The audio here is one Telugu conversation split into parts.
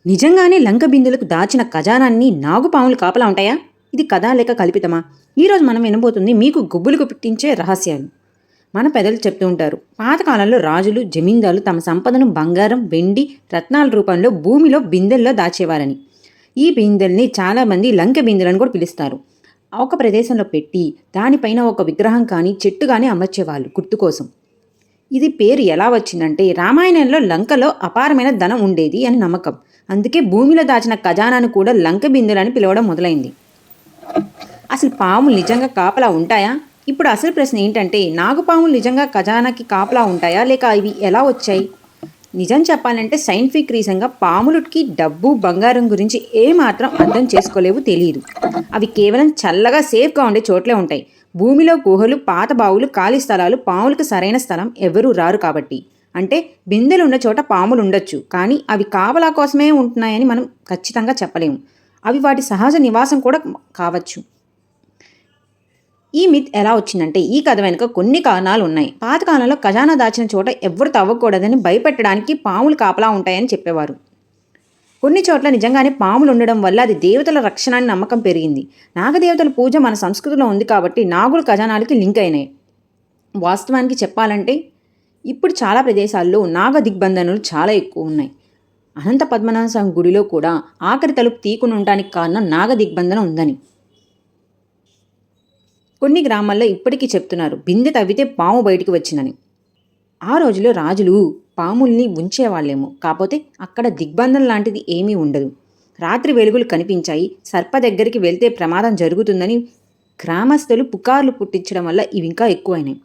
నిజంగానే లంక బిందెలకు దాచిన ఖజానాన్ని నాగుపాములు కాపలా ఉంటాయా? ఇది కథా లేక కల్పితమా? ఈరోజు మనం వినబోతుంది మీకు గుబ్బులకు పుట్టించే రహస్యాలు. మన పెద్దలు చెప్తూ ఉంటారు, పాతకాలంలో రాజులు జమీందారులు తమ సంపదను బంగారం, వెండి, రత్నాల రూపంలో భూమిలో బిందెల్లో దాచేవారని. ఈ బిందెల్ని చాలామంది లంక బిందెలను కూడా పిలుస్తారు. ఒక ప్రదేశంలో పెట్టి దానిపైన ఒక విగ్రహం కానీ చెట్టు కానీ అమర్చేవాళ్ళు గుర్తు కోసం. ఇది పేరు ఎలా వచ్చిందంటే, రామాయణంలో లంకలో అపారమైన ధనం ఉండేది అని నమ్మకం. అందుకే భూమిలో దాచిన ఖజానాను కూడా లంక బిందెలని పిలవడం మొదలైంది. అసలు పాములు నిజంగా కాపలా ఉంటాయా? ఇప్పుడు అసలు ప్రశ్న ఏంటంటే, నాగుపాములు నిజంగా ఖజానాకి కాపలా ఉంటాయా, లేక ఇవి ఎలా వచ్చాయి? నిజం చెప్పాలంటే సైంటిఫిక్ రీజన్గా పాములకి డబ్బు, బంగారం గురించి ఏమాత్రం అర్థం చేసుకోలేవు, తెలియదు. అవి కేవలం చల్లగా సేఫ్గా ఉండే చోట్లే ఉంటాయి. భూమిలో గుహలు, పాత బావులు, ఖాళీ స్థలాలు పాములకు సరైన స్థలం, ఎవరూ రారు కాబట్టి. అంటే బిందెలు ఉన్న చోట పాములు ఉండొచ్చు, కానీ అవి కాపలా కోసమే ఉంటున్నాయని మనం ఖచ్చితంగా చెప్పలేము. అవి వాటి సహజ నివాసం కూడా కావచ్చు. ఈ మిత్ ఎలా వచ్చిందంటే, ఈ కథ వెనుక కొన్ని కారణాలు ఉన్నాయి. పాతకాలంలో ఖజానా దాచిన చోట ఎవ్వరు తవ్వకూడదని భయపెట్టడానికి పాములు కాపలా ఉంటాయని చెప్పేవారు. కొన్ని చోట్ల నిజంగానే పాములు ఉండడం వల్ల అది దేవతల రక్షణ అని నమ్మకం పెరిగింది. నాగదేవతల పూజ మన సంస్కృతిలో ఉంది కాబట్టి నాగుల ఖజానాలకి లింక్ అయినాయి. వాస్తవానికి చెప్పాలంటే ఇప్పుడు చాలా ప్రదేశాల్లో నాగ దిగ్బంధనలు చాలా ఎక్కువ ఉన్నాయి. అనంత పద్మనాభ స్వామి గుడిలో కూడా ఆఖరి తలుపు తీయకుండా ఉండడానికి కారణం నాగ దిగ్బంధన ఉందని. కొన్ని గ్రామాల్లో ఇప్పటికీ చెప్తున్నారు, బిందె తవ్వితే పాము బయటికి వచ్చిందని. ఆ రోజులో రాజులు పాముల్ని ఉంచేవాళ్ళేమో, కాకపోతే అక్కడ దిగ్బంధం లాంటిది ఏమీ ఉండదు. రాత్రి వెలుగులు కనిపించాయి, సర్ప దగ్గరికి వెళ్తే ప్రమాదం జరుగుతుందని గ్రామస్తులు పుకార్లు పుట్టించడం వల్ల ఇవి ఇంకా ఎక్కువైనాయి.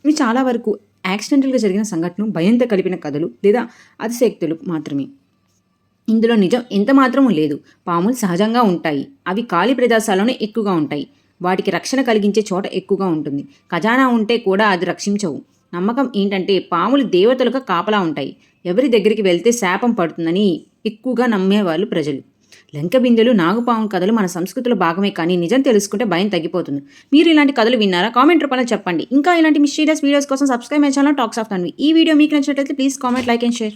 ఇవి చాలా వరకు యాక్సిడెంటల్గా జరిగిన సంఘటనలు, భయంతో కలిపిన కథలు లేదా అతిశక్తులు మాత్రమే. ఇందులో నిజం ఎంత మాత్రమూ లేదు. పాములు సహజంగా ఉంటాయి. అవి ఖాళీ ప్రదేశాల్లోనే ఎక్కువగా ఉంటాయి. వాటికి రక్షణ కలిగించే చోట ఎక్కువగా ఉంటుంది. ఖజానా ఉంటే కూడా అది రక్షించవు. నమ్మకం ఏంటంటే, పాములు దేవతలుగా కాపలా ఉంటాయి. ఎవరి దగ్గరికి వెళ్తే శాపం పడుతుందని ఎక్కువగా నమ్మేవాళ్ళు ప్రజలు. లంక బిందెలు, నాగుపాము కథలు మన సంస్కృతిలో భాగమే, కానీ నిజం తెలుసుకుంటే భయం తగ్గిపోతుంది. మీరు ఇలాంటి కథలు విన్నారా? కామెంట్ రూపంలో చెప్పండి. ఇంకా ఇలాంటి మిస్టీరియస్ వీడియోస్ కోసం subscribe my channel talks of Tanvi. ఈ వీడియో మీకు నచ్చినట్లయితే please comment, like and share.